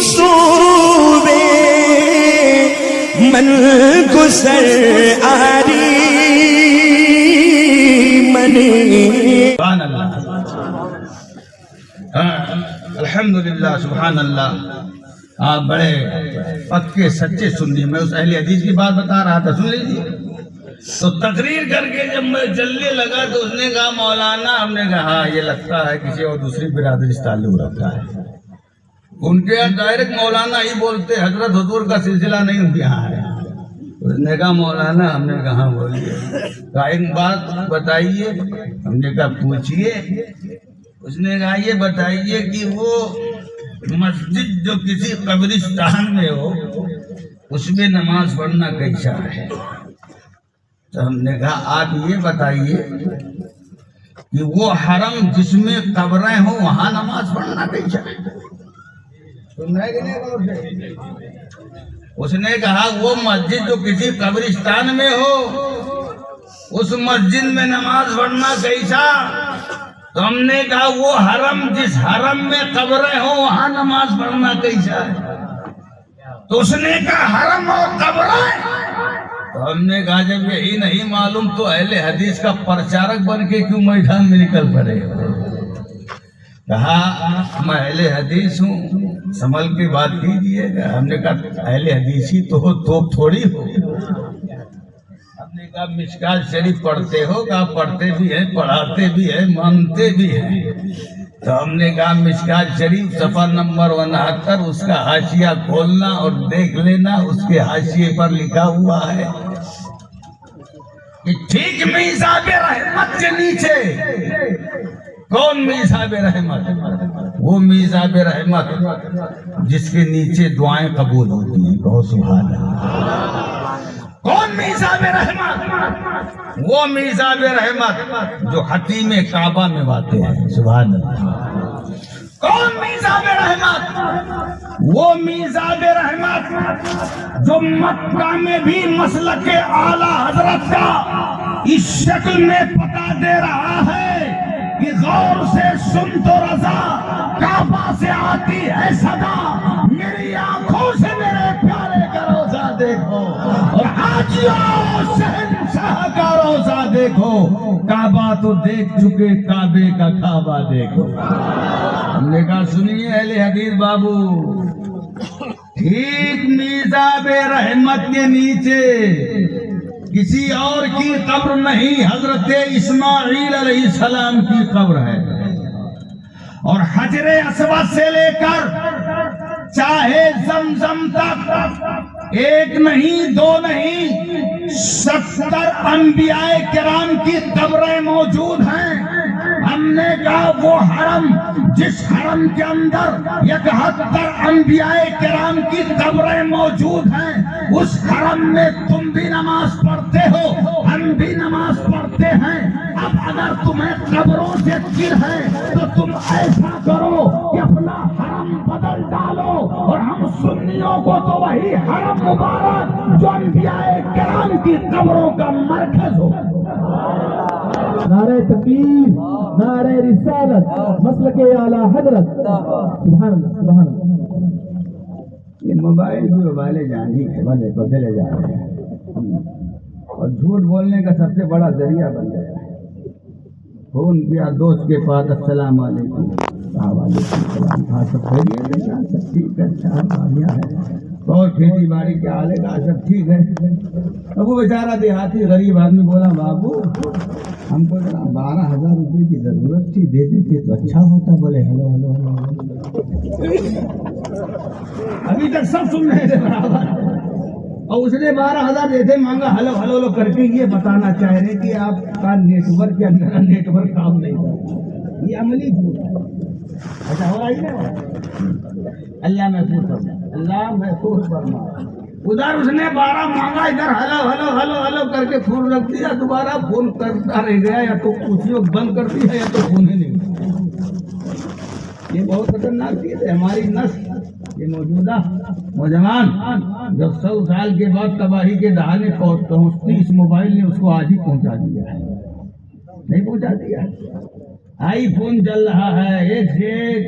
صوبے من گزر آری منی. سبحان اللہ. الحمدللہ سبحان اللہ. آپ بڑے پکے سچے سنی. میں اس اہل حدیث کی بات بتا رہا تھا, سن لیجیے. تو تقریر کر کے جب میں چلنے لگا تو اس نے کہا مولانا, ہم نے کہا ہاں یہ لگتا ہے کسی اور دوسری برادری سے تعلق رکھتا ہے. ان کے یہاں ڈائریکٹ مولانا ہی بولتے, حضرت حضور کا سلسلہ نہیں ان کے یہاں ہے. اس نے کہا مولانا, ہم نے کہا بولیے. کہا ایک بات بتائیے. ہم نے کہا پوچھیے. اس نے کہا یہ بتائیے کہ وہ مسجد جو کسی قبرستان میں ہو اس میں نماز پڑھنا کیسا ہے؟ تو ہم نے کہا آپ یہ بتائیے کہ وہ حرم جس میں قبریں ہوں وہاں نماز پڑھنا کیسا ہے؟ اس نے کہا وہ مسجد جو کسی قبرستان میں ہو اس مسجد میں نماز پڑھنا کیسا؟ تو ہم نے کہا وہ حرم جس حرم میں قبریں ہوں وہاں نماز پڑھنا کیسا ہے؟ تو اس نے کہا حرم اور قبریں. تو ہم نے کہا جب یہی نہیں معلوم تو اہل حدیث کا پرچارک بن کے کیوں میدان میں نکل پڑے؟ کہا میں اہل حدیث ہوں, سنبھل کے بات کیجیے گا. ہم نے کہا اہل حدیث ہی تو ہو, توپ تھوڑی ہو. ہم نے کہا مشکات شریف پڑھتے ہو؟ کہا پڑھتے بھی ہیں, پڑھاتے بھی ہیں, مانتے بھی ہیں. تو ہم نے کہا مشکات شریف صفحہ نمبر 69 اس کا حاشیہ کھولنا اور دیکھ لینا. اس کے حاشیے پر لکھا ہوا ہے کہ ٹھیک میزاب رحمت کے نیچے. کون میزاب رحمت؟ وہ میزاب رحمت جس کے نیچے دعائیں قبول ہوتی ہیں. کہو سبحان اللہ. کون میزاب رحمت؟ وہ میزاب رحمت جو حتیم کعبہ میں واقع ہے. سبحان اللہ. کون میزاب رحمت؟ وہ میزاب رحمت جو مکہ میں بھی مسلک اعلی حضرت کا اس شکل میں پتا دے رہا ہے کہ غور سے سن تو رضا, کعبہ سے آتی ہے صدا, میری آنکھوں سے میرے پیارے کا روزہ دیکھو اور حاجیوں شہنشاہ کا روزہ دیکھو. کعبہ تو دیکھ چکے, کعبے کا کعبہ دیکھو. ہم نے کہا سنیے اہل حدیث بابو, ٹھیک میزاب رحمت کے نیچے کسی اور کی قبر نہیں, حضرت اسماعیل علیہ السلام کی قبر ہے. اور حجر اسود سے لے کر چاہے زمزم تک ایک نہیں دو نہیں 70 انبیاء کرام کی قبریں موجود ہیں. ہم نے کہا وہ حرم جس حرم کے اندر 71 انبیاء کرام کی قبریں موجود ہیں, اس حرم میں تم بھی نماز پڑھتے ہو, ہم بھی نماز پڑھتے ہیں. اب اگر تمہیں قبروں سے چڑ ہے تو تم ایسا کرو کہ اپنا حرم بدل ڈالو, اور ہم سنیوں کو تو وہی حرم مبارک جو انبیاء کرام کی قبروں کا مرکز ہو. نعرہ تکبیر, نعرہ رسالت, مسلک اعلی حضرت. سبحان اللہ, سبحان اللہ. یہ موبائل بھی موبائل جانی ہے, بدلے جا رہے ہیں اور جھوٹ بولنے کا سب سے بڑا ذریعہ بن گیا ہے. فون کیا دوست کے پاس, السلام علیکم. وعلیکم السلام. ہاں سب خیریت ہے؟ سب ٹھیک ہے, اچھا بڑھیا ہے. اور کھیتی باڑی کے حال ہے؟ کہا سب ٹھیک ہے. اب وہ بیچارہ دیہاتی غریب آدمی بولا بابو ہم کو 12,000 روپے کی ضرورت تھی, دے دیتے تو اچھا ہوتا. بولے ہلو ہلو ہلو. ابھی تک سب سن رہے تھے برابر, اور اس نے 12,000 دیتے مانگا. ہلو ہلو ہلو کر کے یہ بتانا چاہ رہے کہ آپ کا نیٹ ورک یا میرا نیٹ ورک کام نہیں کرتا. یہ عملی بھول ہے. اچھا ہو رہا ہے نا. اللہ محفوظ فرما, اللہ محفوظ فرما. ادھر اس نے 12 مانگا, ادھر ہلو ہلو ہلو ہلو کر کے فون رکھ دیا. دوبارہ فون کرتا رہ گیا, یا تو کچھ لوگ بند کر دیا یا تو فون ہی نہیں. یہ بہت خطرناک چیز ہے. ہماری نسل یہ موجودہ نوجوان جب 100 سال کے بعد تباہی کے دہانے پہنچتی, اس موبائل نے اس کو آج ہی پہنچا دیا ہے. نہیں پہنچا دیا؟ آئی فون چل رہا ہے, ایک سے ایک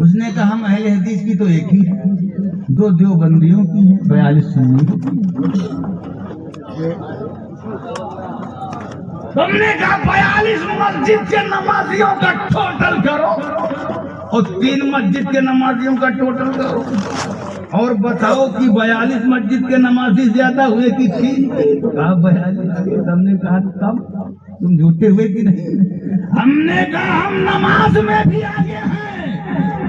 اس نے کہا ہم اہل حدیث کی تو ایک ہی ہے، 2 دیوبندیوں کی ہیں، 42 سنی کی۔ تم نے کہا 42 مسجد کے نمازیوں کا ٹوٹل کرو اور 3 مسجد کے نمازیوں کا ٹوٹل کرو اور بتاؤ کہ 42 مسجد کے نمازی زیادہ ہوئے کہ 3؟ کہا 42۔ ہم نے کہا کم، تم جھوٹے ہوئے کہ نہیں؟ ہم نے کہا ہم نماز میں بھی آگے ہیں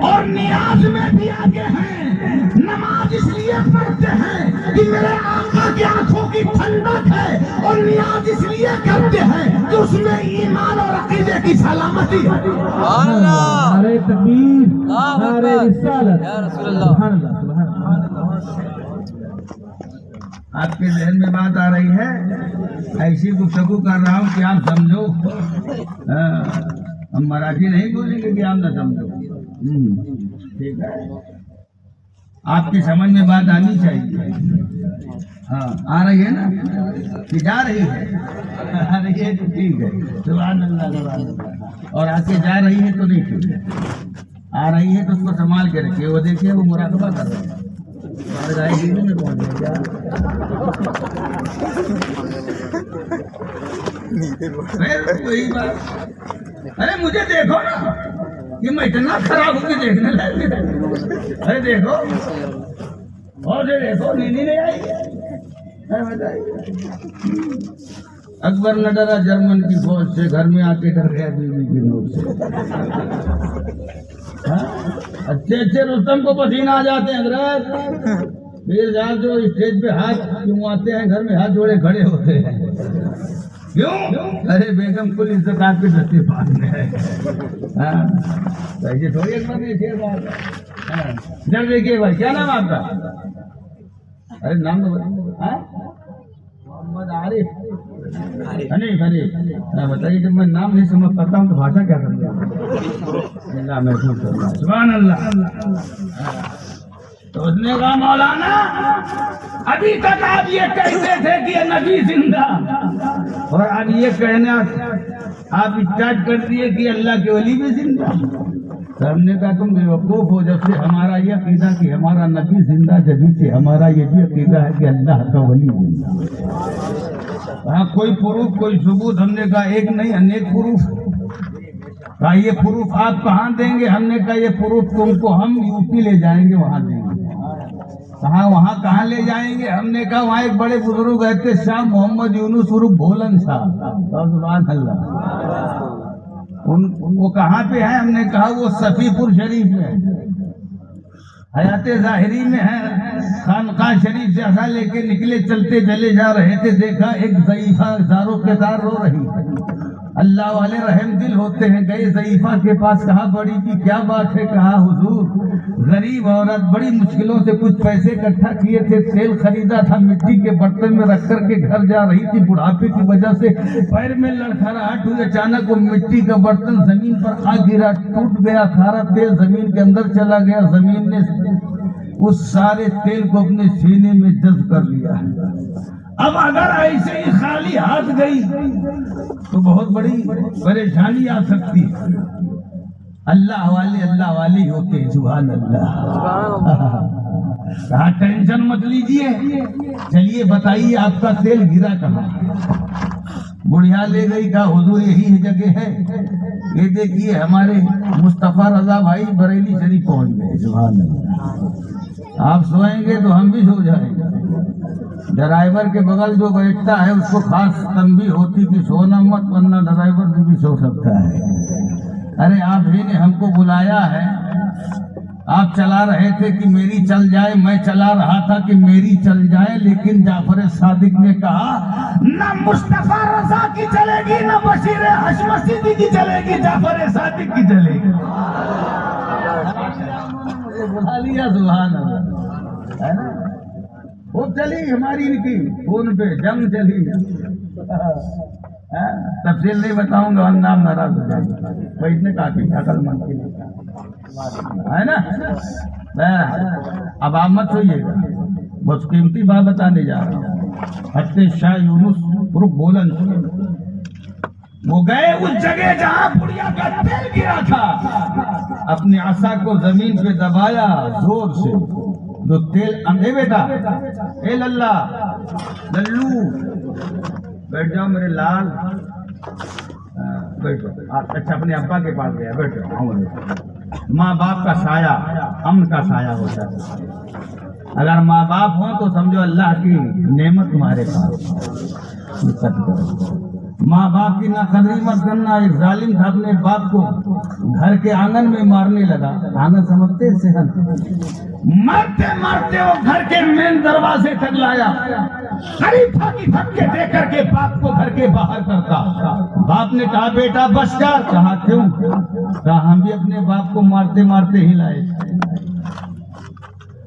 اور نیاز میں بھی آگے ہیں۔ نماز اس لیے پڑھتے ہیں کہ میرے آقا کی آنکھوں کی ٹھنڈک ہے، اور نیاز اس لیے کرتے ہیں کہ اس میں ایمان اور عقیدے کی سلامتی ہے۔ نعرہ تکبیر، نعرہ رسالت، سبحان اللہ سبحان اللہ۔ آپ کے ذہن میں بات آ رہی ہے، ایسی گفتگو کر رہا ہوں کہ آپ سمجھو۔ ہم مراٹھی نہیں بولیں گے کہ آپ نہ سمجھو۔ ٹھیک ہے، آپ کی سمجھ میں بات آنی چاہیے۔ ہاں آ رہی ہے نا کہ جا رہی ہے؟ آ رہی ہے تو ٹھیک ہے، سبحان اللہ سبحان اللہ۔ اور آ کے جا رہی ہے تو نہیں ٹھیک ہے، آ رہی ہے تو اس کو سنبھال کے رکھیے۔ وہ دیکھیے وہ مراقبہ کر رہے ہیں، میں پہنچ گیا۔ وہی بات، ارے مجھے دیکھو نا کہ میں اتنا خراب ہو کے دیکھنے لگا۔ ارے دیکھو اور دیکھو، نیندی نہیں آئی؟ اکبر نہ ڈرا جرمن کی فوج سے، گھر میں آ کے ڈر گیا بیوی کی نوٹ سے۔ اچھے اچھے رستم کو پسینہ آ جاتے ہیں حضرت۔ پیر صاحب جو اسٹیج پہ ہاتھ چمواتے ہیں، گھر میں ہاتھ جوڑے کھڑے ہوتے ہیں، کیوں؟ ارے بیگم کل انتقاد کے دستے پاس میں ہے۔ یہ تھوڑی ایک بات ہے۔ جب دیکھیے بھائی، کیا نام آپ کا؟ ارے نام تو محمد عارف حنیف۔ بتائیے جب میں نام نہیں سمجھ پاتا ہوں تو بھاشا کیا کروں گا؟ محسوس کرنا، سبحان اللہ۔ تو اس نے کہا مولانا ابھی تک آپ یہ کہتے تھے کہ یہ نبی زندہ، اور اب یہ کہنا آپ اسٹارٹ کر دیے کہ اللہ کے ولی بھی زندہ۔ تو ہم نے کہا تم بیوقوف ہو، جب سے ہمارا یہ عقیدہ کہ ہمارا نبی زندہ، جبھی سے ہمارا یہ بھی عقیدہ ہے کہ اللہ کا ولی زندہ۔ ہاں کوئی پروف، کوئی ثبوت؟ ہم نے کہا ایک نہیں انیک پروف۔ کہا یہ پروف آپ کہاں دیں گے؟ ہم نے کہا یہ پروف تم کو ہم یو پی لے جائیں گے، وہاں دیں گے۔ کہاں وہاں کہاں لے جائیں گے؟ ہم نے کہا وہاں ایک بڑے بزرگ رہتے شاہ محمد یونس عرف بھولن صاحب، سبحان اللہ۔ وہ کہاں پہ ہیں؟ ہم نے کہا وہ صفی پور شریف میں، حیات ظاہری میں ہے۔ خانقاہ شریف سے ایسا لے کے نکلے، چلتے چلے جا رہے تھے، دیکھا ایک ضعیفہ زاروں کے دار رو رہی ہے۔ اللہ والے رحم دل ہوتے ہیں، گئے ضعیفہ کے پاس، کہا بڑی کی کیا بات ہے؟ کہا حضور غریب عورت بڑی مشکلوں سے کچھ پیسے اکٹھا کیے تھے، تیل خریدا تھا، مٹی کے برتن میں رکھ کر کے گھر جا رہی تھی، بڑھاپے کی وجہ سے پیر میں لڑکھڑاہٹ ہوئی، اچانک وہ مٹی کا برتن زمین پر آ گرا، ٹوٹ گیا، سارا تیل زمین کے اندر چلا گیا۔ زمین نے اس سارے تیل کو اپنے سینے میں جذب کر لیا۔ اب اگر ایسے ہی خالی ہاتھ گئی تو بہت بڑی پریشانی آ سکتی ہے۔ اللہ والے ہوتے ہیں، سبحان اللہ۔ کہا ٹینشن مت لیجیے، چلیے بتائیے آپ کا تیل گرا کہاں؟ بڑھیا لے گئی، کہا حضور یہی جگہ ہے، یہ دیکھیے ہمارے مصطفیٰ رضا بھائی بریلی شریف پہنچ گئے، سبحان اللہ۔ آپ سوئیں گے تو ہم بھی سو جائیں گے۔ ڈرائیور کے بغل جو بیٹھتا ہے اس کو خاص تنبیہ ہوتی کہ سونا مت، ورنہ ڈرائیور بھی سو سکتا ہے۔ ارے آپ ہی نے ہم کو بلایا ہے، آپ چلا رہے تھے کہ میری چل جائے، میں چلا رہا تھا کہ میری چل جائے، لیکن جعفر صادق نے کہا نہ مصطفیٰ رضا کی چلے گی، نہ بشیر حشمتی کی چلے گی، جعفر صادق کی چلے گی۔ بلا لیا، سبحان اللہ، ہے نا؟ وہ چلی ہماری ان کی فون پہ جنگ چلی۔ تفصیل نہیں بتاؤں گا، نام ناراض ہو جائے گا، بیٹھنے کا عقل مند کے لیے ہے نا۔ اب آپ مت سوئیے گا، بس قیمتی بات بتانے جا رہا ہوں۔ حضرت شاہ یونس عرف بھولن وہ گئے اس جگہ جہاں بڑھیا کا تیل گرا تھا، اپنے عصا کو زمین پہ دبایا زور سے، جو تیل اے بیٹا اے للہ للو بیٹھ جاؤ میرے لال، بیٹھو، اچھا اپنے ابا کے پاس گیا، بیٹھو۔ ماں باپ کا سایہ امن کا سایہ ہوتا ہے، اگر ماں باپ ہوں تو سمجھو اللہ کی نعمت تمہارے پاس۔ ماں باپ کی ناقدری مت کرنا۔ ایک ظالم تھا اپنے باپ کو گھر کے آنگن میں مارنے لگا، آنگن سمجھتے صحت، مارتے مارتے وہ گھر کے مین دروازے تک لایا، خلیفہ کی دھکے دے کر کے باپ کو گھر کے باہر کرتا۔ باپ نے کہا بیٹا بس کر، کہا کیوں؟ کہا ہم بھی اپنے باپ کو مارتے مارتے ہی لائے،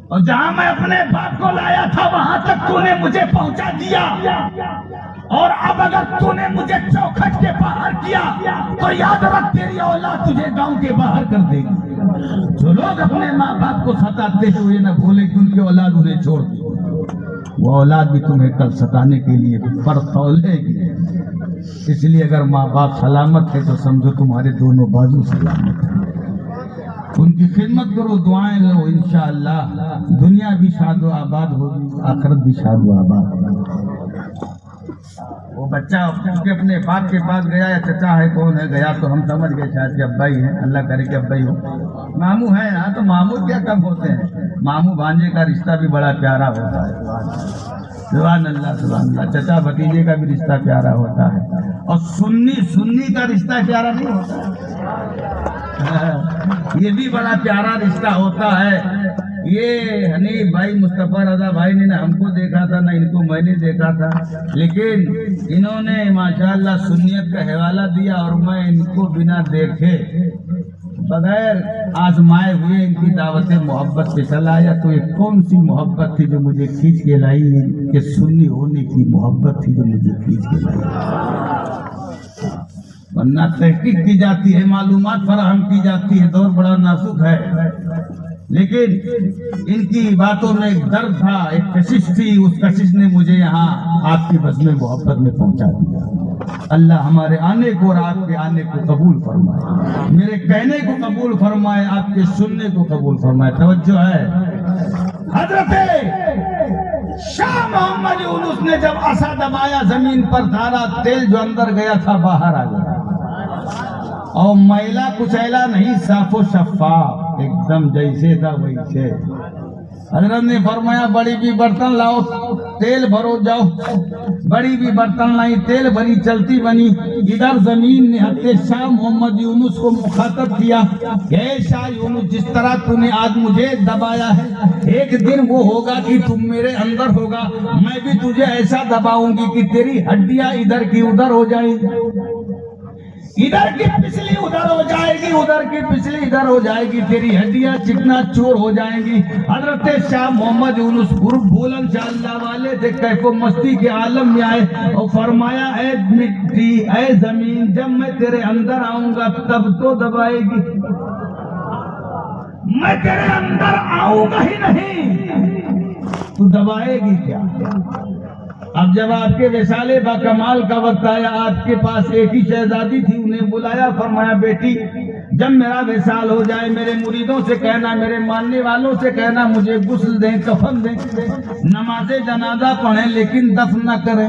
اور جہاں میں اپنے باپ کو لایا تھا وہاں تک تو نے مجھے پہنچا دیا، اور اب اگر تو نے مجھے چوکھٹ کے باہر کیا تو یاد رکھ تیری اولاد تجھے گاؤں کے باہر کر دے گی۔ جو لوگ اپنے ماں باپ کو ستاتے ہوئے نہ بھولے کہ ان کی اولاد انہیں چھوڑ دی، وہ اولاد بھی تمہیں کل ستانے کے لیے پر تولے گی۔ اس لیے اگر ماں باپ سلامت ہے تو سمجھو تمہارے دونوں بازو سلامت ہیں، ان کی خدمت کرو، دعائیں لو، انشاءاللہ دنیا بھی شاد و آباد ہوگی، آخرت بھی شاد و آباد ہوگی۔ وہ بچہ اپنے باپ کے پاس گیا، یا چچا ہے کون ہے گیا تو ہم سمجھ گئے شاید کہ ابا ہی ہیں، اللہ کرے کہ ابا ہی ہو۔ ماموں ہیں ہاں تو ماموں کیا کم ہوتے ہیں، ماموں بھانجے کا رشتہ بھی بڑا پیارا ہوتا ہے، سبحان اللہ سبحان اللہ۔ چچا بھتیجے کا بھی رشتہ پیارا ہوتا ہے، اور سنی کا رشتہ پیارا نہیں ہوتا، یہ بھی بڑا پیارا رشتہ ہوتا ہے۔ یہ حنیف بھائی مصطفیٰ رضا بھائی نے نہ ہم کو دیکھا تھا نہ ان کو میں نے دیکھا تھا، لیکن انہوں نے ماشاءاللہ سنیت کا حوالہ دیا، اور میں ان کو بنا دیکھے بغیر آزمائے ہوئے ان کی دعوت محبت پہ چلا آیا۔ تو یہ کون سی محبت تھی جو مجھے کھینچ کے لائی ہے؟ کہ سنی ہونے کی محبت تھی جو مجھے کھینچ کے لائی، ورنہ تحقیق کی جاتی ہے، معلومات فراہم کی جاتی ہے، دور بڑا نازک ہے، لیکن ان کی باتوں میں ایک درد تھا، ایک کشش تھی، اس کشش نے مجھے یہاں آپ کی بزم محبت میں پہنچا دیا۔ اللہ ہمارے آنے کو اور آپ کے آنے کو قبول فرمائے، میرے کہنے کو قبول فرمائے، آپ کے سننے کو قبول فرمائے۔ توجہ ہے، حضرت شاہ محمد یونس نے جب عصا دبایا زمین پر، دھارا تیل جو اندر گیا تھا باہر آ گیا، اور میلا کچیلا نہیں، صاف و شفاف ایک دم جیسے تھا ویسے۔ حضرت نے فرمایا بڑی بھی برتن لاؤ تیل بھرو جاؤ، بڑی بھی برتن لائی تیل بھری چلتی بنی۔ ادھر زمین نے حضرت شاہ محمد یونس کو مخاطب کیا کہ اے شاہ یونس، جس طرح تو نے آج مجھے دبایا ہے، ایک دن وہ ہوگا کہ تم میرے اندر ہوگا، میں بھی تجھے ایسا دباؤں گی کہ تیری ہڈیاں ادھر کی ادھر ہو جائیں گی، ادھر کی پچھلی ادھر ہو جائے گی، ادھر کی پچھلی ادھر ہو جائے گی، تیری ہڈیاں چکنا چور ہو جائیں گی۔ حضرت شاہ محمد یونس گروپ بولن شاہ اللہ والے تھے، کیف و مستی کے عالم میں آئے اور فرمایا اے مٹی اے زمین، جب میں تیرے اندر آؤں گا تب تو دبائے گی، میں تیرے اندر آؤں گا ہی نہیں تو دبائے گی کیا؟ اب جب آپ کے وصال با کمال کا وقت آیا، آپ کے پاس ایک ہی شہزادی تھی، انہیں بلایا، فرمایا بیٹی جب میرا وصال ہو جائے میرے مریدوں سے کہنا، میرے ماننے والوں سے کہنا مجھے غسل دیں، کفن دیں، نماز جنازہ پڑھیں، لیکن دفن نہ کریں۔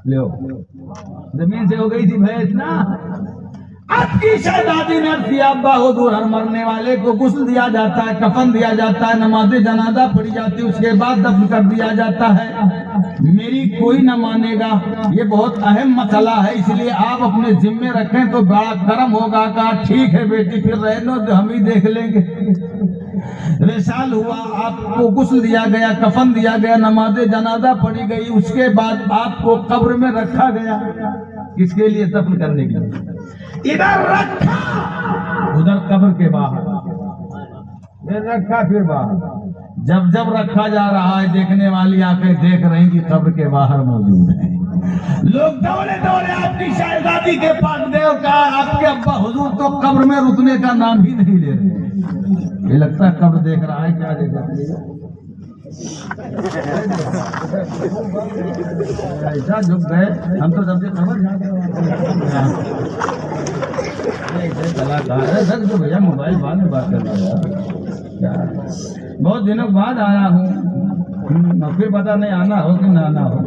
لو زمین سے ہو گئی تھی بھیس نا، آپ کی شہزادی نے عرض کیا ابا حضور، ہر مرنے والے کو غسل دیا جاتا ہے، کفن دیا جاتا ہے، نماز جنازہ پڑھی جاتی ہے، اس کے بعد دفن کر دیا جاتا ہے، میری کوئی نہ مانے گا، یہ بہت اہم مسئلہ ہے، اس لیے آپ اپنے ذمے رکھیں تو بڑا کرم ہوگا۔ کہا ٹھیک ہے بیٹی، پھر رہنے دو، ہم ہی دیکھ لیں گے۔ وصال ہوا، آپ کو غسل دیا گیا، کفن دیا گیا، نماز جنازہ پڑھی گئی، اس کے بعد آپ کو قبر میں رکھا گیا، کس کے لیے؟ دفن کرنے کے لیے۔ ادھر رکھا، ادھر قبر کے باہر، پھر رکھا، پھر باہر۔ جب جب رکھا جا رہا ہے، دیکھنے والی آنکھیں دیکھ رہی کہ قبر کے باہر موجود ہیں۔ لوگ دوڑے دوڑے آپ کی شہزادی کے پاس گئے اور کہا آپ کے ابا حضور تو قبر میں رکنے کا نام ہی نہیں لے رہے۔ یہ لگتا ہے قبر دیکھ رہا ہے، کیا دیکھ رہا ہے؟ ایسا جھک گئے ہم تو سب سے خبر بھیا موبائل بعد میں بات کرنا ہے. بہت دنوں بعد آیا ہوں, پھر پتا نہیں آنا ہو کہ نہ آنا ہو.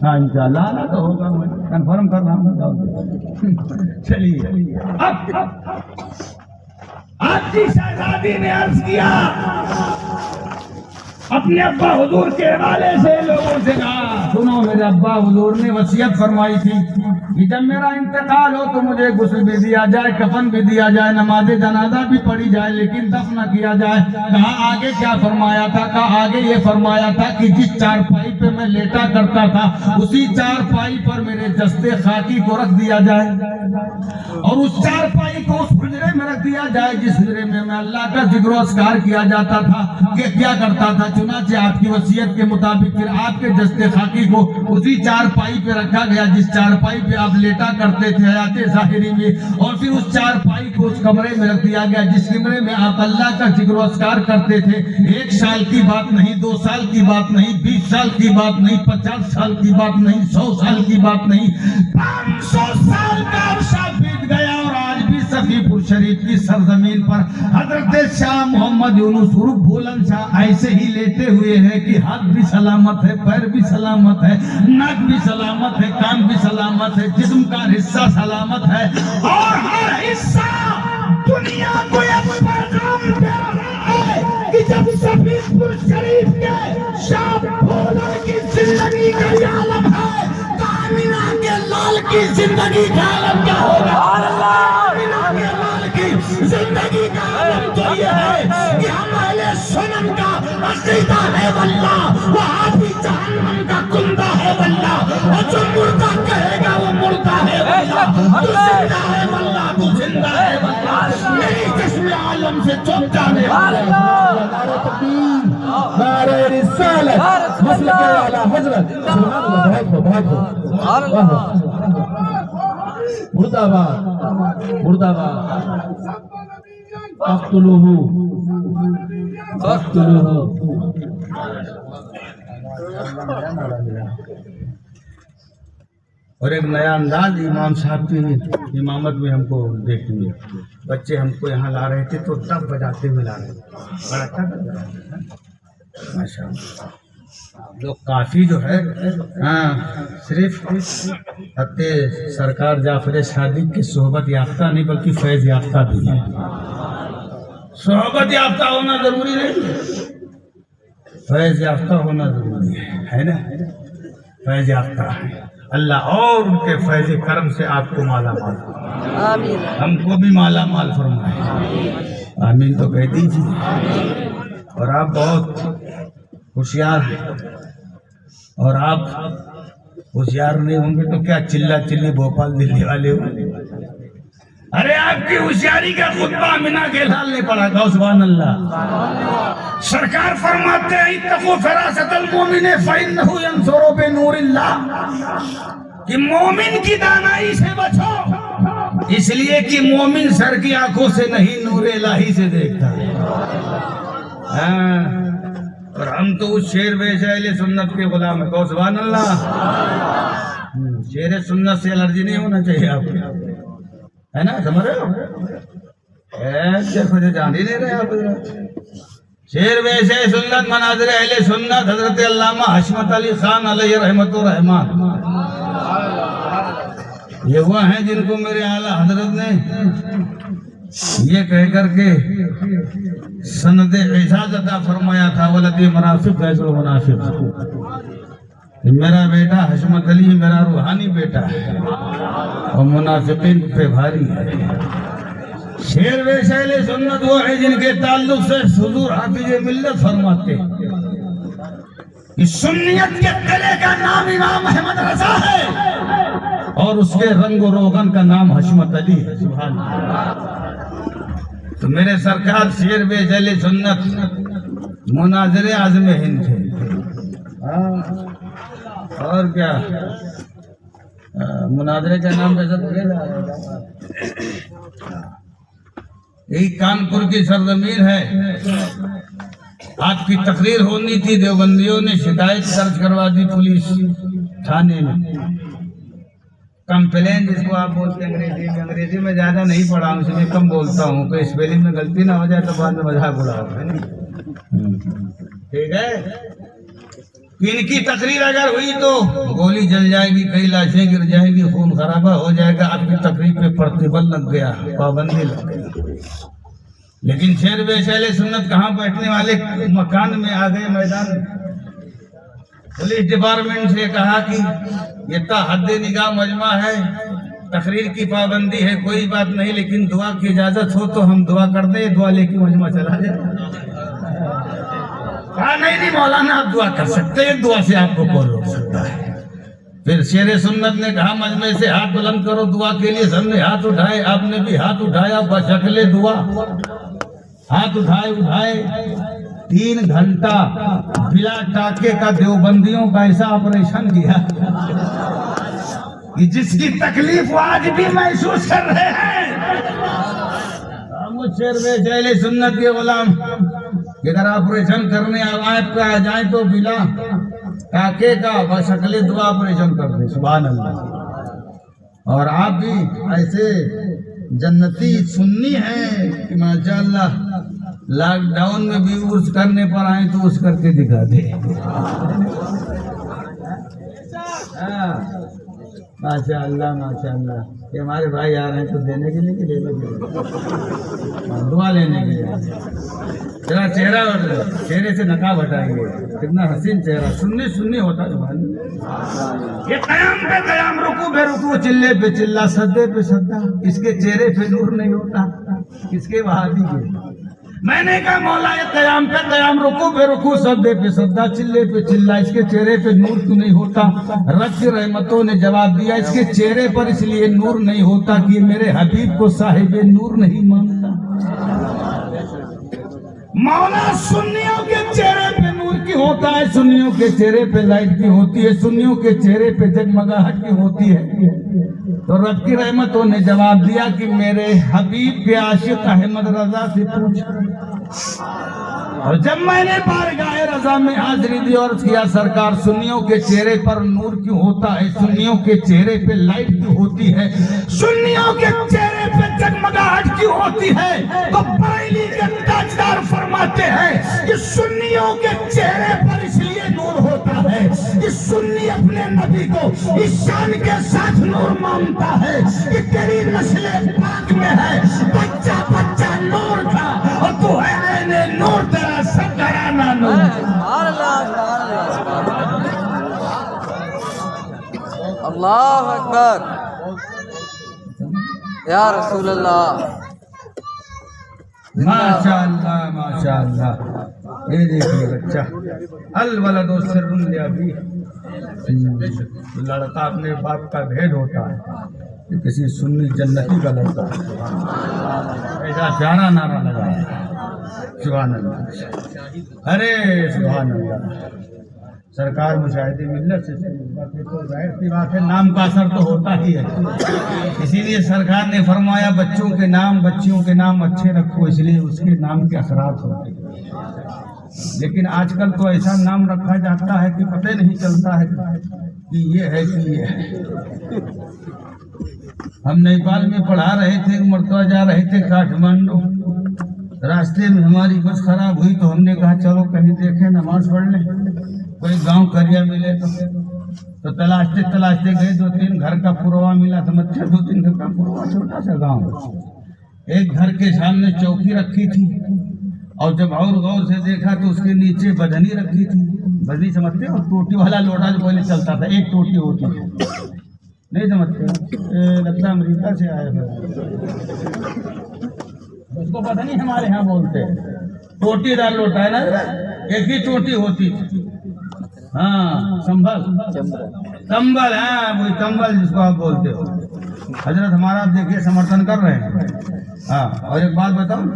ہاں انشاءاللہ آنا تو ہوگا, میں کنفرم کر رہا ہوں. چلیے آپ کی شہزادی نے عرض کیا, اپنے ابا حضور کے حوالے سے لوگوں سے کہا, سنو میرے ابا حضور نے وصیت فرمائی تھی کہ جب میرا انتقال ہو تو مجھے غسل بھی دیا جائے, کفن بھی دیا جائے, نماز جنازہ بھی پڑھی جائے, لیکن دفن نہ کیا جائے. کہا آگے کیا فرمایا تھا؟ کہا آگے یہ فرمایا تھا کہ جس چارپائی پہ میں لیٹا کرتا تھا اسی چارپائی پر میرے جسد خاکی کو رکھ دیا جائے, اور اس چارپائی کو اس حجرے میں رکھ دیا جائے جس حجرے میں اللہ کا ذکر و اذکار کیا جاتا تھا. کہ کیا کرتا تھا؟ چنانچہ آپ کی وصیت کے مطابق پھر آپ کے جسد خاکی کو اسی چارپائی پہ رکھا گیا جس چارپائی پہ آپ لیٹا کرتے تھے حیات ظاہری میں, اور پھر اس چارپائی کو اس کمرے میں رکھ دیا گیا جس کمرے میں آپ اللہ کا ذکر و اذکار کرتے تھے. 1 سال کی بات نہیں, 2 سال کی بات نہیں, 20 سال کی بات نہیں, 50 سال کی بات نہیں, 100 سال کی بات نہیں, 500 سال کا عرصہ بیت گیا. اور آج بھی صفی پور شریف کی سرزمین پر حضرت شاہ محمد یونس عرف بھولن شاہ ایسے ہی لیتے ہوئے ہیں کہ ہاتھ بھی سلامت ہے, پیر بھی سلامت ہے, ناک بھی سلامت ہے, کان بھی سلامت ہے, جسم کا حصہ سلامت ہے, اور ہر حصہ دنیا کو یہ پیغام دے رہا ہے کہ جب صفی پور شریف کے شاہ بھولن کی زندگی کا یہ عالم ہے, آمینہ کے لال کی زندگی کا عالم کیا ہوگا؟ آمینہ کے لال کی زندگی کا عالم تو یہ ہے کہ ہم اہل سنن کا عقیدہ ہے واللہ, وہاں بھی جہنم کا کندہ ہے واللہ, اور جو مردہ کہے گا وہ مردہ ہے واللہ, تو زندہ ہے واللہ, تو زندہ ہے واللہ, میری جسم عالم سے چوک جانے والے. نعرہ رسالت مسلک اعلیٰ حضرت. سبحان اللہ, بہت ہو. مرد آباد, مرد آباد. اقتلوہو, اقتلوہو. اور ایک نیا انداز امام صاحب کی امامت میں ہم کو دیکھیں گے. بچے ہم کو یہاں لا رہے تھے تو تب بجاتے ہوئے لا رہے تھے, بڑا اچھا ماشاء اللہ. جو کافی جو ہے صرف حضرت سرکار جعفر صادق کی صحبت یافتہ نہیں بلکہ فیض یافتہ بھی ہے. صحبت یافتہ ہونا ضروری نہیں, فیض یافتہ ہونا ضروری ہے نا. فیض یافتہ ہے اللہ, اور ان کے فیض کرم سے آپ کو مالا مال, ہم کو بھی مالا مال فرمائے. آمین تو کہہ دیجیے. اور آپ بہت ہوشیار ہیں, اور آپ ہوشیار نہیں ہوں گے تو کیا چلا چلی بھوپال دلی والے ہوں. ارے آپ کی ہوشیاری کا خطبہ آمینہ کے لال نے پڑھا تھا. سبحان اللہ. سرکار فرماتے ہیں اتقوا فراست المومن فإنہ ینظر بنور اللہ, کہ مومن کی دانائی سے بچو, اس لیے کہ مومن سر کی آنکھوں سے نہیں نور الہی سے دیکھتا ہے. اور ہم تو اس شیر بیش اہل سنت کے غلام ہیں. کہو سبحان اللہ. شیر سنت سے الرجی نہیں ہونا چاہیے آپ کو, ہے نا, سمجھ رہے ہو؟ مجھے جان ہی نہیں رہے آپ. شیر بیش سنت مناظر اہل سنت حضرت علامہ حشمت علی خان علیہ رحمت و رحمان, یہ وہ ہیں جن کو میرے اعلیٰ حضرت نے یہ کہہ کر کے سند اعزاز عطا فرمایا تھا, ولدی منافق فیض المنافق. میرا بیٹا حشمت علی میرا روحانی بیٹا ہے اور منافقین پہ بھاری ہے. شیر بیش اہل سنت وہ ہے جن کے تعلق سے حضور حافظ ملت فرماتے کہ سنیت کے قلعے کا نام امام احمد رضا ہے اور اس کے رنگ و روغن کا نام حشمت علی ہے. سبحان اللہ. تو میرے سرکار شیر بیش اہل سنت مناظر اعظم ہند تھے. اور کیا مناظرے کا نام کیسا تھا؟ یہی کانپور کی سرزمین ہے, آپ کی تقریر ہونی تھی، دیوبندیوں نے شکایت درج کروا دی پولیس تھانے میں، کمپلین جس کو آپ بولتے ہیں انگریزی میں زیادہ نہیں پڑھا ہوں اس لیے کم بولتا ہوں کہ اسپیلنگ میں غلطی نہ ہو جائے تو بعد میں مذاق اڑاؤ، ٹھیک ہے؟ ان کی تقریر اگر ہوئی تو گولی جل جائے گی، کئی لاشیں گر جائیں گی، خون خرابہ ہو جائے گا، آپ کی تقریر پہ پرتیبند لگ گیا، پابندی لگ گیا۔ لیکن شیر بے اہل سنت کہاں بیٹھنے والے مکان میں آ گئے میدان میں۔ پولیس ڈپارٹمنٹ سے کہا کہ یہ تا حد نگاہ مجمع ہے، تقریر کی پابندی ہے، کوئی بات نہیں، لیکن دعا کی اجازت ہو تو ہم دعا کر دیں، دعا لے کے مجمع چلا جائے۔ کہا نہیں مولانا آپ دعا کر سکتے ہیں، دعا سے آپ کو کون روک سکتا ہے۔ پھر شیر سنت نے کہا مجمع سے ہاتھ بلند کرو دعا کے لیے، سب نے ہاتھ اٹھائے، آپ نے بھی ہاتھ اٹھایا بشکل دعا، ہاتھ اٹھائے 3 گھنٹہ بلا ٹاکے کا دیوبندیوں کا ایسا آپریشن کیا کہ جس کی تکلیف آج بھی محسوس کر رہے ہیں۔ مجھ شیر بے اہل سنت کے غلام کہ اگر آپریشن کرنے آپ کا آ جائیں تو بلا ٹاکے کا بشکل دعا آپریشن کر دیں، سبحان اللہ۔ اور آپ بھی ایسے جنتی سنی ہیں کہ ماشاءاللہ لاک ڈاؤن میں بھی عرض کرنے پر آئیں تو عرض کر کے دکھا دے۔ ماشاء اللہ کہ ہمارے بھائی آ رہے ہیں تو دینے کے لیے کہ لینے کے لیے، دعا لینے کے لیے۔ ذرا چہرہ اور چہرے سے نقاب ہٹائیں گے، کتنا حسین چہرہ، سنی ہوتا ہے۔ یہ قیام پہ قیام، رکوع پہ رکوع، چلے پہ چلا، سجدے پہ سجدہ، اس کے چہرے پہ نور نہیں ہوتا، کس کے وہابی کے؟ میں نے کہا مولا یہ قیام پہ قیام، رکوع پہ رکوع، سجدے پہ سجدہ، چلے پہ چلا، اس کے چہرے پہ نور کیوں نہیں ہوتا؟ رب کی رحمتوں نے جواب دیا اس کے چہرے پر اس لیے نور نہیں ہوتا کہ یہ میرے حبیب کو صاحب نور نہیں مانتا۔ مولا سنیوں کے چہرے پہ نور کی ہوتا ہے، سنیوں کے چہرے پہ لائٹ کی ہوتی ہے، سنیوں کے چہرے پہ جگمگاہٹ کی ہوتی ہے۔ تو رب کی رحمتوں نے جواب دیا کہ میرے حبیب کے عاشق احمد رضا سے پوچھ۔ اور جب میں نے بارگاہ رضا میں حاضری دی اور کیا سرکار سنیوں کے چہرے پر نور کیوں ہوتا ہے، سنیوں کے چہرے پہ لائٹ کیوں ہوتی ہے، سنیوں کے چہرے پہ جگمگاہٹ کیوں ہوتی ہے، تو بریلی کے تاجدار فرماتے ہیں کہ سنیوں کے چہرے پر اس لیے نور ہوتا ہے کہ سنی اپنے نبی کو اس شان کے ساتھ نور مانتا ہے کہ تیری نسل پاک میں ہے بچہ بچہ نور تھا اور تو ہے عین نور، تیرا سب گھرانہ نور۔ اللہ اکبر یا رسول اللہ۔ ماشاءاللہ ماشاءاللہ۔ یہ دیکھیے بچہ، الولد سر لابیہ، لڑکا اپنے باپ کا بھید ہوتا ہے، کہ کسی سنی جنتی کا لڑکا ایسا پیارا نعرہ لگایا، سبحان اللہ، ارے سبحان اللہ۔ سرکار مشاہدے ملت سے تو ظاہر سی بات ہے نام کا اثر تو ہوتا ہی ہے، اسی لیے سرکار نے فرمایا بچوں کے نام بچیوں کے نام اچھے رکھو، اس لیے اس کے نام کے اثرات ہوتے ہیں۔ لیکن آج کل تو ایسا نام رکھا جاتا ہے کہ پتہ نہیں چلتا ہے کہ یہ ہے کہ یہ ہے۔ ہم نیپال میں پڑھا رہے تھے، مرتبہ جا رہے تھے کاٹھمانڈو، راستے میں ہماری بس خراب ہوئی تو ہم نے کہا چلو کہیں دیکھیں نماز پڑھ لیں، کوئی گاؤں کریا ملے تو تلاشتے گئے، 2-3 گھر کا پروا ملا، سمجھتے 2-3 گھر کا پروا، چھوٹا سا گاؤں۔ ایک گھر کے سامنے چوکی رکھی تھی اور جب اور غور سے دیکھا تو اس کے نیچے بدنی رکھی تھی۔ بدنی سمجھتے ہو؟ ٹوٹی والا لوٹا جو پہلے چلتا تھا، ایک ٹوٹی ہوتی ہے، نہیں سمجھتے؟ لگتا امریکہ سے آیا تھا، اس کو بدنی ہمارے ہاں بولتے ہیں، ٹوٹی دار لوٹا ہے نا، ایک ہی ٹوٹی ہوتی تھی۔ ہاں سنبھل کمبل، ہاں وہی کمبل جس کو آپ بولتے ہو۔ حضرت ہمارا آپ دیکھیے سمرتھن کر رہے ہیں۔ ہاں اور ایک بات بتاؤں،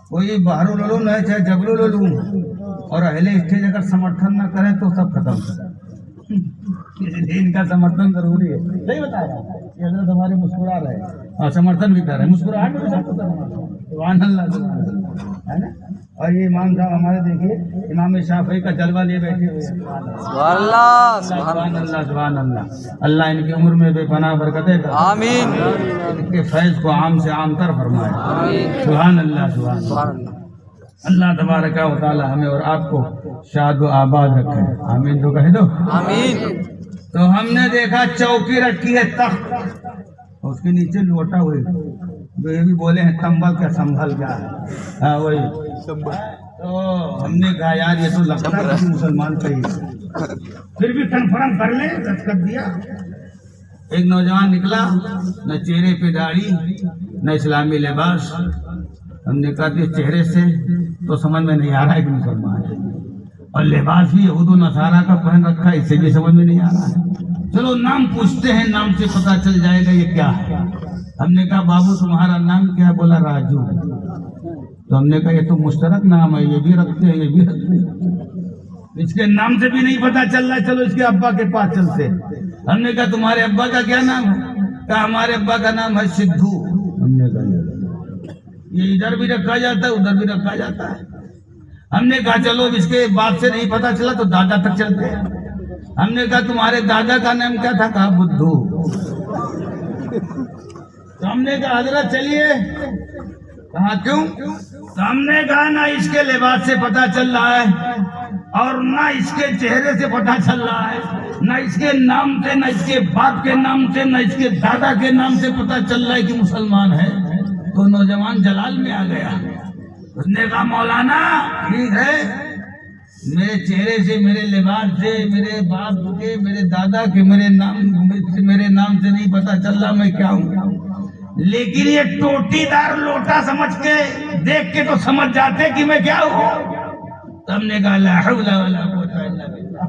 کوئی باہر لو نہ چاہے جگلو لو لوں اور اہل اسٹیج اگر سمرتھن نہ کریں تو سب ختم۔ ان کا سمرتھن ضروری ہے، نہیں بتایا یہ حضرت ہمارے مسکرا رہے ہیں اور سمرتھن بھی کر رہے ہیں، مسکراہٹ بھی سب سبحان اللہ ہے نا۔ اور یہ امام صاحب ہمارے دیکھیے امام شافعی کا جلوہ لیے بیٹھے ہوئے ہیں۔ سبحان اللہ سبحان اللہ سبحان اللہ۔ اللہ ان کی عمر میں بے پناہ برکتیں کرے، آمین ان کے فیض کو عام سے عام تر فرمائے۔ آمین سبحان اللہ سبحان اللہ۔ سبحان اللہ اللہ تبارک و تعالی ہمیں اور آپ کو شاد و آباد رکھے، آمین تو کہہ دو۔ آمین تو ہم نے دیکھا چوکی رکھی ہے تخت، اس کے نیچے لوٹا ہوئے، جو یہ بھی بولے ہیں تنبل کا سنبھل کیا ہے، ہاں وہی۔ تو ہم نے کہا یار یہ تو لگتا ہے کسی مسلمان کا ہی ہے۔ پھر بھی کنفرم کر لیں، دستخط دیا۔ ایک نوجوان نکلا، نہ چہرے پہ داڑھی نہ اسلامی لباس۔ ہم نے کہا کہ چہرے سے تو سمجھ میں نہیں آ رہا ہے کہ مسلمان ہے، اور لباس بھی یہود و نصارہ کا پہن رکھا ہے، اس سے بھی سمجھ میں نہیں آ رہا ہے۔ چلو نام پوچھتے ہیں، نام سے پتہ چل جائے گا یہ کیا ہے۔ ہم نے کہا بابو تمہارا نام کیا ہے؟ بولا راجو۔ تو ہم نے کہا یہ تو مشترک نام ہے، یہ بھی رکھتے ہیں یہ بھی رکھتے ہیں، اس کے نام سے بھی نہیں پتہ چل رہا، چلو اس کے ابا کے پاس چلتے۔ ہم نے کہا تمہارے ابا کا کیا نام ہے؟ کہا ہمارے ابا کا نام ہے سدھو۔ ہم نے کہا یہ ادھر بھی رکھا جاتا ہے ادھر بھی رکھا جاتا ہے۔ ہم نے کہا چلو اب اس کے باپ سے نہیں پتہ چلا تو دادا تک چلتے ہیں۔ ہم نے کہا تمہارے دادا کا نام کیا تھا؟ کہا بدھو۔ تو ہم نے کہا حضرت چلیے۔ کہا کیوں؟ تو ہم نے کہا نہ اس کے لباس سے پتہ چل رہا ہے اور نہ اس کے چہرے سے پتہ چل رہا ہے، نہ اس کے نام سے، نہ اس کے باپ کے نام سے، نہ اس کے دادا کے نام سے پتہ چل رہا ہے کہ مسلمان ہے۔ تو نوجوان جلال میں آ گیا، اس نے کہا مولانا ٹھیک ہے، میرے چہرے سے، میرے لباس سے، میرے باپ کے، میرے دادا کے، میرے نام سے نہیں پتہ چل رہا میں کیا ہوں، لیکن یہ ٹوٹی دار لوٹا سمجھ کے دیکھ کے تو سمجھ جاتے کہ میں کیا ہوں۔ تو ہم نے کہا لا حول ولا قوت الا باللہ۔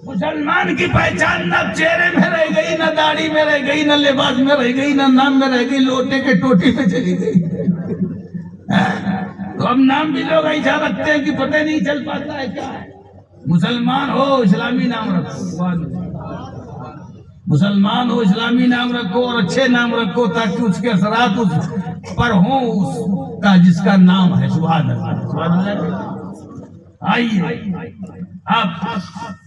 مسلمان کی پہچان نہ چہرے میں رہ گئی، نہ داڑھی میں رہ گئی، نہ لباس میں رہ گئی، نہ نام میں رہ گئی، لوٹے کے ٹوٹی میں چلی گئی۔ تو اب نام بھی لوگ ایسا رکھتے ہیں کہ پتہ نہیں چل پاتا ہے کیا ہے۔ مسلمان ہو اسلامی نام رکھو، مسلمان ہو اسلامی نام رکھو اور اچھے نام رکھو تاکہ اس کے اثرات اس پر ہوں اس کا جس کا نام ہے۔ سبحان اللہ سبحان اللہ۔ آئیے آپ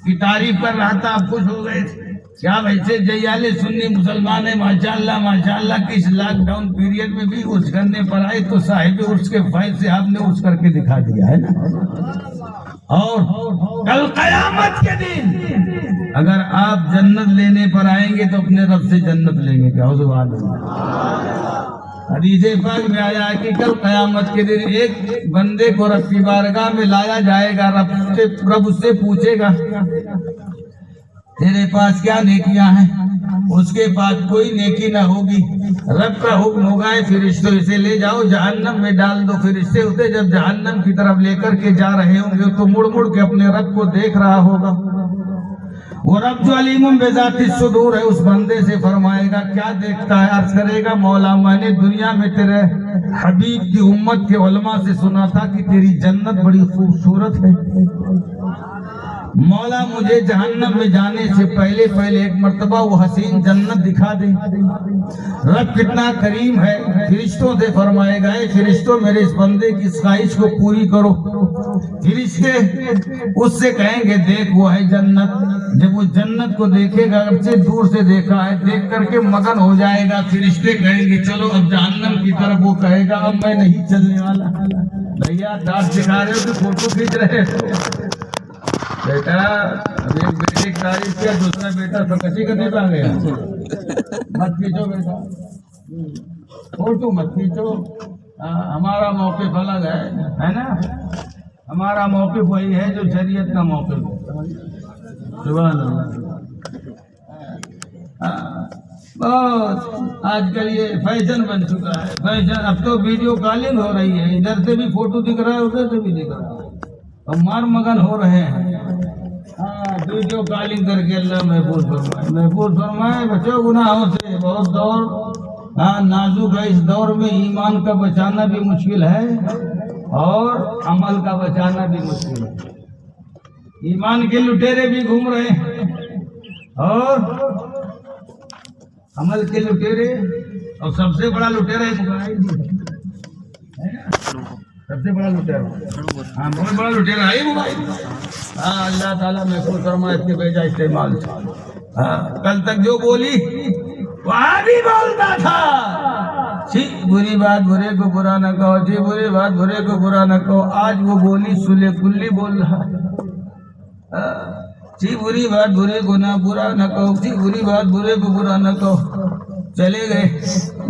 کی تعریف کر رہا تھا، آپ خوش ہو گئے تھے کیا؟ ویسے جیالے سنی مسلمان ہے ماشاءاللہ کہ اس لاک ڈاؤن پیریڈ میں بھی عرس کرنے پر آئے تو صاحب عرس کے فیض سے آپ نے عرس کر کے دکھا دیا ہے نا۔ اور کل قیامت کے دن اگر آپ جنت لینے پر آئیں گے تو اپنے رب سے جنت لیں گے۔ کیا سبحان اللہ۔ حدیث پاک میں آیا ہے کہ کل قیامت کے دن ایک بندے کو رب کی بارگاہ میں لایا جائے گا، رب اس سے پوچھے گا تیرے پاس کیا نیکیاں ہیں؟ اس کے پاس کوئی نیکی نہ ہوگی۔ رب کا حکم ہوگا فرشتوں اسے لے جاؤ جہنم میں ڈال دو۔ فرشتے ہوتے جب جہنم کی طرف لے کر کے جا رہے ہوں گے تو مڑ مڑ کے اپنے رب کو دیکھ رہا ہوگا۔ وہ رب جو علیم بذات الصدور ہے اس بندے سے فرمائے گا کیا دیکھتا ہے؟ عرض کرے گا مولا میں نے دنیا میں تیرے حبیب کی امت کے علماء سے سنا تھا کہ تیری جنت بڑی خوبصورت ہے، مولا مجھے جہنم میں جانے سے پہلے ایک مرتبہ وہ حسین جنت دکھا دے۔ رب کتنا کریم ہے، فرشتوں سے فرمائے گا اے فرشتوں میرے اس بندے کی خواہش کو پوری کرو۔ فرشتے اس سے کہیں گے دیکھ وہ ہے جنت۔ جب وہ جنت کو دیکھے گا، اب سے دور سے دیکھا ہے، دیکھ کر کے مگن ہو جائے گا۔ فرشتے کہیں گے چلو اب جہنم کی طرف، وہ کہے گا اب میں نہیں چلنے والا۔ بھیا دانت دکھا رہے ہو تو فوٹو کھینچ رہے ہو بیٹا، اب ایک بیٹے کی تعریف کیا، دوسرا بیٹا سرکشی کرنے پہ آ گیا۔ مت کھینچو بیٹا، فوٹو مت کھینچو، ہمارا موقف الگ ہے نا، ہمارا موقف وہی ہے جو شریعت کا موقف ہے۔ سبحان اللہ۔ بہت آج کل یہ فیشن بن چکا ہے، فیشن۔ اب تو ویڈیو کالنگ ہو رہی ہے، ادھر سے بھی فوٹو دکھ رہا ہے ادھر سے بھی دکھ رہا ہے، اور مار مگن ہو رہے ہیں۔ ویڈیو کالنگ کر کے اللہ محفوظ فرمائے بچو گناہوں سے۔ بہت دور نازک ہے، اس دور میں ایمان کا بچانا بھی مشکل ہے اور عمل کا بچانا بھی مشکل ہے۔ ایمان کے لٹیرے بھی گھوم رہے ہیں اور عمل کے لٹیرے، اور سب سے بڑا لٹیرا موبائل ہے نا۔ سب سے بڑا لٹیرا، ہاں بہت بڑا لٹیرا ہے موبائل. ہاں اللہ تعالیٰ محفوظ فرمائے اس کے بھیجا استعمال. ہاں کل تک جو بولی وہاں بھی بولتا تھا جی بری بات برے کو برا نہ کہو، جی بری بات برے کو برا نہ کہو. آج وہ بولی سلے کلی بول رہا ہے. جی بری بات برے کو نہ برا نہ کہو، جی بری بات برے کو برا نہ کہو. چلے گئے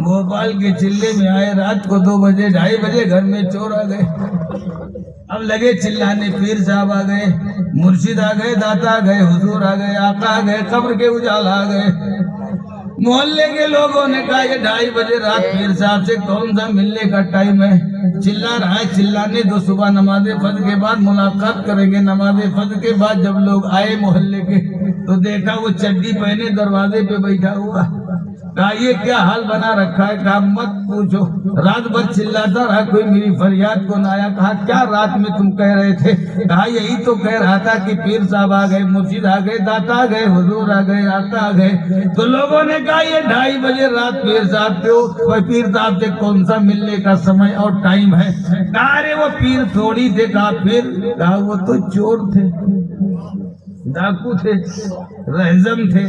بھوپال کے چلے میں آئے رات کو 2 بجے 2:30 بجے گھر میں چور آ گئے. اب لگے چلانے پیر صاحب آ گئے، مرشد آ گئے، داتا آ گئے، حضور آ گئے، آقا آ گئے، قبر کے اجال آ گئے. محلے کے لوگوں نے کہا یہ 2:30 بجے رات پیر صاحب سے کون سا ملنے کا ٹائم ہے؟ چلا رہا ہے. چلانے دو، صبح نماز فجر کے بعد ملاقات کریں گے. نماز فجر کے بعد جب لوگ آئے محلے کے تو دیکھا وہ چڈی پہنے دروازے پہ بیٹھا ہوا. کہا یہ کیا حال بنا رکھا ہے؟ کہا مت پوچھو، رات بھر چلاتا رہا، کوئی میری فریاد کو نہ آیا. کہا کیا رات میں تم کہہ رہے تھے؟ کہا یہی تو کہہ رہا تھا کہ پیر صاحب آ گئے، مرشد آ گئے، داتا آ گئے، حضور آ گئے، آقا آ گئے. تو لوگوں نے کہا یہ 2:30 بجے رات پیر صاحب پیر صاحب سے کون سا ملنے کا سمے اور ٹائم ہے؟ کہا ارے وہ پیر تھوڑی تھے. کہا پھر؟ کہا وہ تو چور تھے، ڈاکو تھے، رہزم تھے.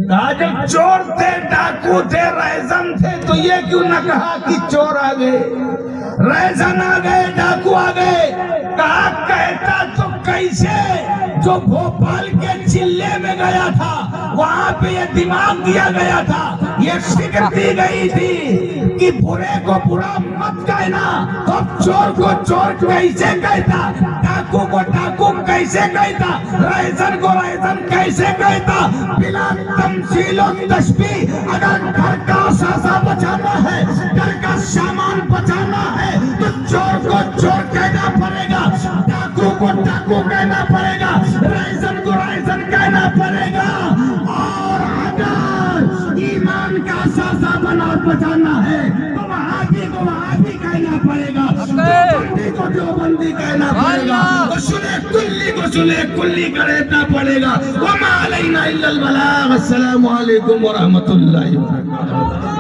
کہا جب چور تھے، ڈاکو تھے، رہزم تھے تو یہ کیوں نہ کہا کہ چور آ گئے، رہزم آ گئے، ڈاکو آ گئے؟ کہا کہتا تو کیسے جو بھوپال کے چلے میں گیا تھا وہاں پہ یہ دماغ دیا گیا تھا، یہ فکر دی گئی تھی کہ برے کو برا مت کہنا، تو چور کو چور کیسے کہتا، ڈاکو کو ڈاکو کیسے کہتا، رہزن کو رہزن کیسے کہتا؟ بلا تمثیل و تشبیہ اگر گھر کا اثاثہ بچانا ہے، گھر کا سامان بچانا ہے تو چور کو چور کہنا پڑے گا، ڈاکو کو ڈاکو کہنا پڑے گا، رہزن کو رہزن کہنا پڑے گا. اور اگر ایمان کا اثاثہ بنا بچانا ہے تو وہابی کو وہابی کہنا پڑے گا، دیوبندی کو دیوبندی کہنا پڑے گا، اصول کلی کو اصول کلی کہنا پڑے گا. وما علینا الا البلاغ. السلام علیکم ورحمۃ اللہ وبرکاتہ.